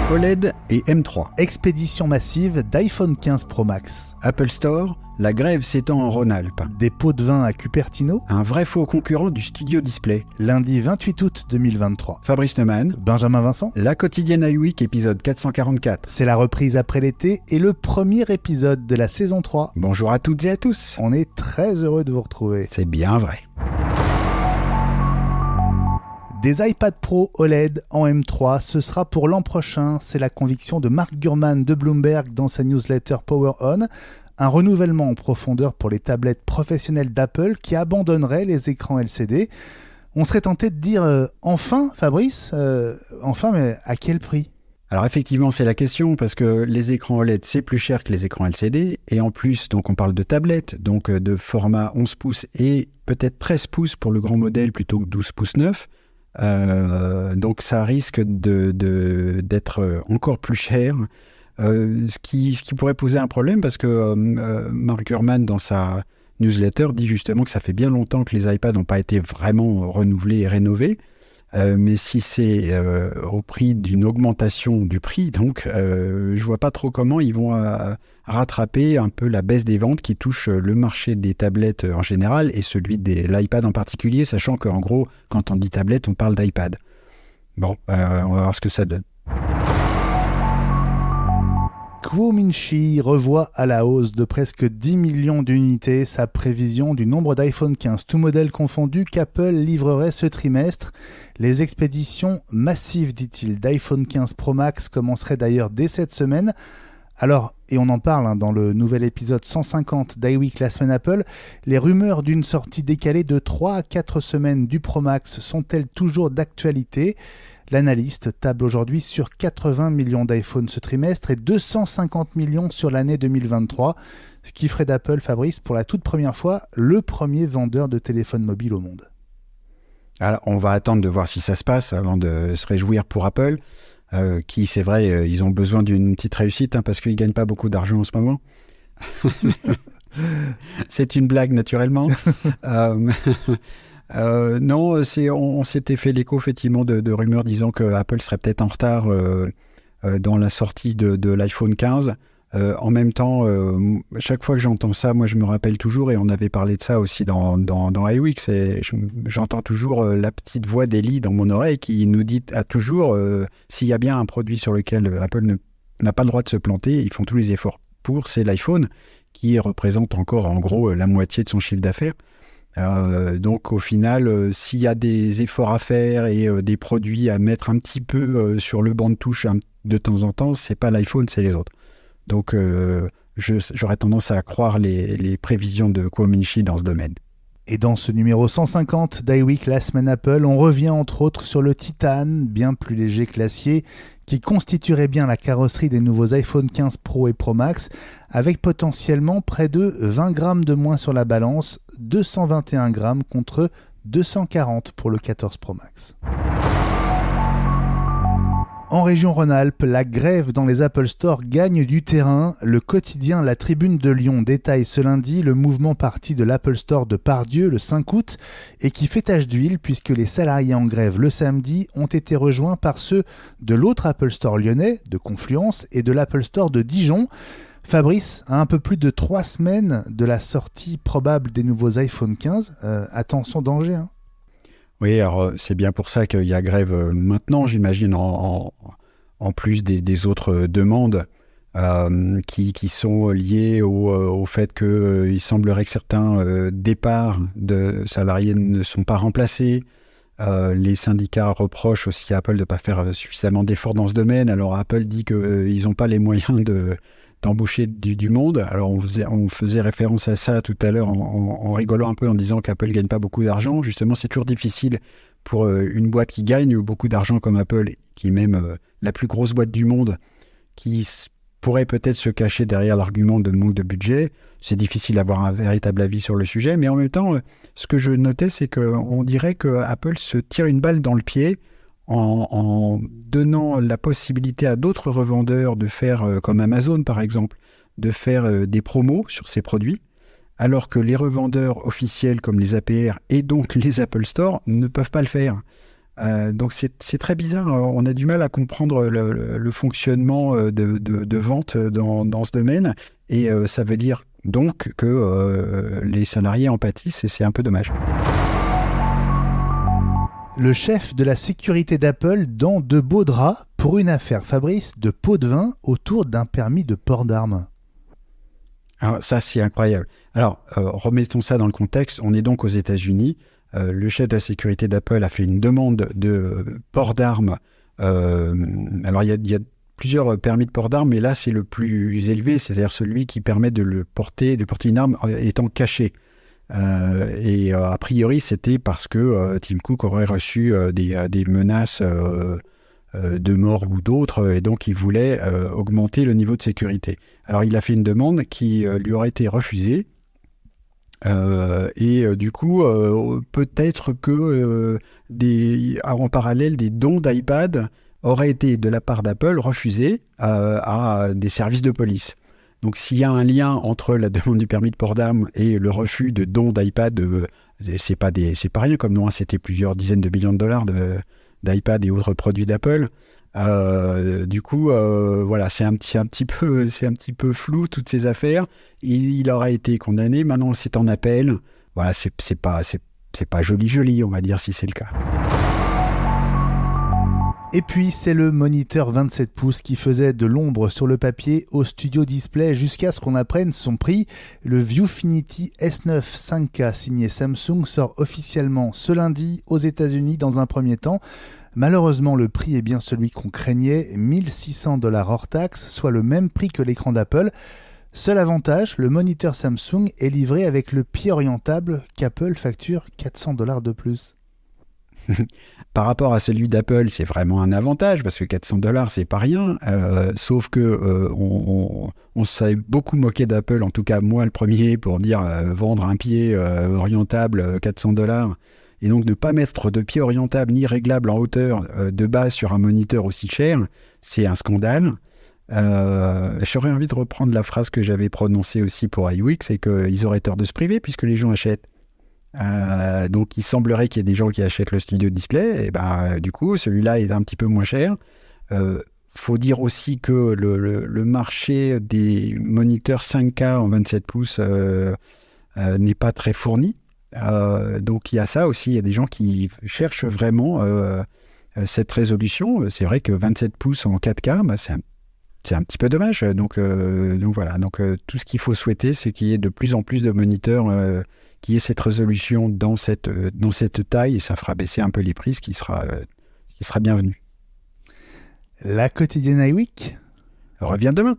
OLED et M3. Expédition massive d'iPhone 15 Pro Max. Apple Store, la grève s'étend en Rhône-Alpes. Des pots de vin à Cupertino. Un vrai faux concurrent du Studio Display. Lundi 28 août 2023. Fabrice Neumann. Benjamin Vincent. La quotidienne iWeek, épisode 444. C'est la reprise après l'été et le premier épisode de la saison 3. Bonjour à toutes et à tous. On est très heureux de vous retrouver. C'est bien vrai. Des iPad Pro OLED en M3, ce sera pour l'an prochain, c'est la conviction de Mark Gurman de Bloomberg dans sa newsletter Power On. Un renouvellement en profondeur pour les tablettes professionnelles d'Apple qui abandonneraient les écrans LCD. On serait tenté de dire enfin, Fabrice, enfin, mais à quel prix ? Alors effectivement, c'est la question parce que les écrans OLED, c'est plus cher que les écrans LCD. Et en plus, donc on parle de tablettes, donc de format 11 pouces et peut-être 13 pouces pour le grand modèle plutôt que 12 pouces neuf. Donc ça risque d'être encore plus cher, ce qui pourrait poser un problème parce que Mark Gurman dans sa newsletter dit justement que ça fait bien longtemps que les iPads n'ont pas été vraiment renouvelés et rénovés, mais si c'est au prix d'une augmentation du prix, donc je vois pas trop comment ils vont rattraper un peu la baisse des ventes qui touche le marché des tablettes en général et celui de l'iPad en particulier, sachant qu'en gros, quand on dit tablette, on parle d'iPad. Bon, on va voir ce que ça donne. Kuo Min-Chi revoit à la hausse de presque 10 millions d'unités sa prévision du nombre d'iPhone 15, tout modèle confondu, qu'Apple livrerait ce trimestre. Les expéditions massives, dit-il, d'iPhone 15 Pro Max commenceraient d'ailleurs dès cette semaine. Alors, et on en parle dans le nouvel épisode 150 d'iWeek La Semaine Apple, les rumeurs d'une sortie décalée de 3 à 4 semaines du Pro Max sont-elles toujours d'actualité ? L'analyste table aujourd'hui sur 80 millions d'iPhone ce trimestre et 250 millions sur l'année 2023, ce qui ferait d'Apple, Fabrice, pour la toute première fois, le premier vendeur de téléphones mobiles au monde. Alors, on va attendre de voir si ça se passe avant de se réjouir pour Apple, qui, c'est vrai, ils ont besoin d'une petite réussite parce qu'ils ne gagnent pas beaucoup d'argent en ce moment. C'est une blague, naturellement. Non, on s'était fait l'écho effectivement de rumeurs disant que Apple serait peut-être en retard dans la sortie de l'iPhone 15. En même temps, chaque fois que j'entends ça, moi je me rappelle toujours, et on avait parlé de ça aussi dans iWeek, j'entends toujours la petite voix d'Eli dans mon oreille qui nous dit toujours s'il y a bien un produit sur lequel Apple n'a pas le droit de se planter, ils font tous les efforts pour, c'est l'iPhone qui représente encore en gros la moitié de son chiffre d'affaires. Donc au final, s'il y a des efforts à faire et des produits à mettre un petit peu sur le banc de touche de temps en temps, c'est pas l'iPhone, c'est les autres. Donc j'aurais tendance à croire les prévisions de Kuo Min-Chi dans ce domaine. Et dans ce numéro 150 d'iWeek La Semaine Apple, on revient entre autres sur le Titane, bien plus léger que l'acier, qui constituerait bien la carrosserie des nouveaux iPhone 15 Pro et Pro Max, avec potentiellement près de 20 grammes de moins sur la balance, 221 grammes contre 240 pour le 14 Pro Max. En région Rhône-Alpes, la grève dans les Apple Store gagne du terrain. Le quotidien La Tribune de Lyon détaille ce lundi le mouvement parti de l'Apple Store de Pardieu le 5 août et qui fait tache d'huile puisque les salariés en grève le samedi ont été rejoints par ceux de l'autre Apple Store lyonnais, de Confluence, et de l'Apple Store de Dijon. Fabrice, à un peu plus de 3 semaines de la sortie probable des nouveaux iPhone 15, attention danger, hein. Oui, alors c'est bien pour ça qu'il y a grève maintenant, j'imagine, en plus des autres demandes qui sont liées au fait qu'il semblerait que certains départs de salariés ne sont pas remplacés. Les syndicats reprochent aussi à Apple de ne pas faire suffisamment d'efforts dans ce domaine. Alors Apple dit qu'ils n'ont pas les moyens d'embaucher du monde. Alors on faisait référence à ça tout à l'heure en rigolant un peu en disant qu'Apple ne gagne pas beaucoup d'argent. Justement, c'est toujours difficile pour une boîte qui gagne beaucoup d'argent comme Apple, qui est même la plus grosse boîte du monde, qui pourrait peut-être se cacher derrière l'argument de manque de budget. C'est difficile d'avoir un véritable avis sur le sujet, mais en même temps, ce que je notais, c'est qu'on dirait que Apple se tire une balle dans le pied en donnant la possibilité à d'autres revendeurs de faire, comme Amazon par exemple, de faire des promos sur ses produits, alors que les revendeurs officiels comme les APR et donc les Apple Store ne peuvent pas le faire. Donc c'est très bizarre. On a du mal à comprendre le fonctionnement de vente dans ce domaine. Et ça veut dire donc que les salariés en pâtissent et c'est un peu dommage. Le chef de la sécurité d'Apple dans de beaux draps pour une affaire, Fabrice, de pot de vin autour d'un permis de port d'armes. Alors ça, c'est incroyable. Alors, remettons ça dans le contexte. On est donc aux États-Unis. Le chef de la sécurité d'Apple a fait une demande de port d'armes. Alors, il y a plusieurs permis de port d'armes, mais là, c'est le plus élevé, c'est-à-dire celui qui permet de porter une arme étant cachée. A priori, c'était parce que Tim Cook aurait reçu des menaces de mort ou d'autres, et donc il voulait augmenter le niveau de sécurité. Alors, il a fait une demande qui lui aurait été refusée. Du coup, peut-être que en parallèle, des dons d'iPad auraient été de la part d'Apple refusés à des services de police. Donc s'il y a un lien entre la demande du permis de port d'armes et le refus de dons d'iPad, c'est pas rien comme nom, hein, c'était plusieurs dizaines de millions de dollars d'iPad et autres produits d'Apple. Du coup, voilà, c'est un petit peu flou toutes ces affaires. Il aurait été condamné. Maintenant, c'est en appel. Voilà, c'est pas joli, on va dire, si c'est le cas. Et puis, c'est le moniteur 27 pouces qui faisait de l'ombre sur le papier au Studio Display jusqu'à ce qu'on apprenne son prix. Le Viewfinity S9 5K signé Samsung sort officiellement ce lundi aux États-Unis dans un premier temps. Malheureusement, le prix est bien celui qu'on craignait, 1 600 $ hors taxe, soit le même prix que l'écran d'Apple. Seul avantage, le moniteur Samsung est livré avec le pied orientable qu'Apple facture 400 $ de plus. Par rapport à celui d'Apple, c'est vraiment un avantage parce que 400 $, c'est pas rien. Sauf que on s'est beaucoup moqué d'Apple, en tout cas moi le premier, pour dire vendre un pied orientable 400 $. Et donc ne pas mettre de pied orientable ni réglable en hauteur de base sur un moniteur aussi cher, c'est un scandale. J'aurais envie de reprendre la phrase que j'avais prononcée aussi pour iWeek, c'est qu'ils auraient tort de se priver puisque les gens achètent. Donc il semblerait qu'il y ait des gens qui achètent le Studio Display, et du coup celui-là est un petit peu moins cher. Faut dire aussi que le marché des moniteurs 5K en 27 pouces n'est pas très fourni. Donc il y a ça aussi, il y a des gens qui cherchent vraiment cette résolution. C'est vrai que 27 pouces en 4K, c'est un petit peu dommage. Donc voilà, tout ce qu'il faut souhaiter, c'est qu'il y ait de plus en plus de moniteurs qui aient cette résolution dans cette taille, et ça fera baisser un peu les prix, ce qui sera bienvenu. La quotidienne iWeek revient demain.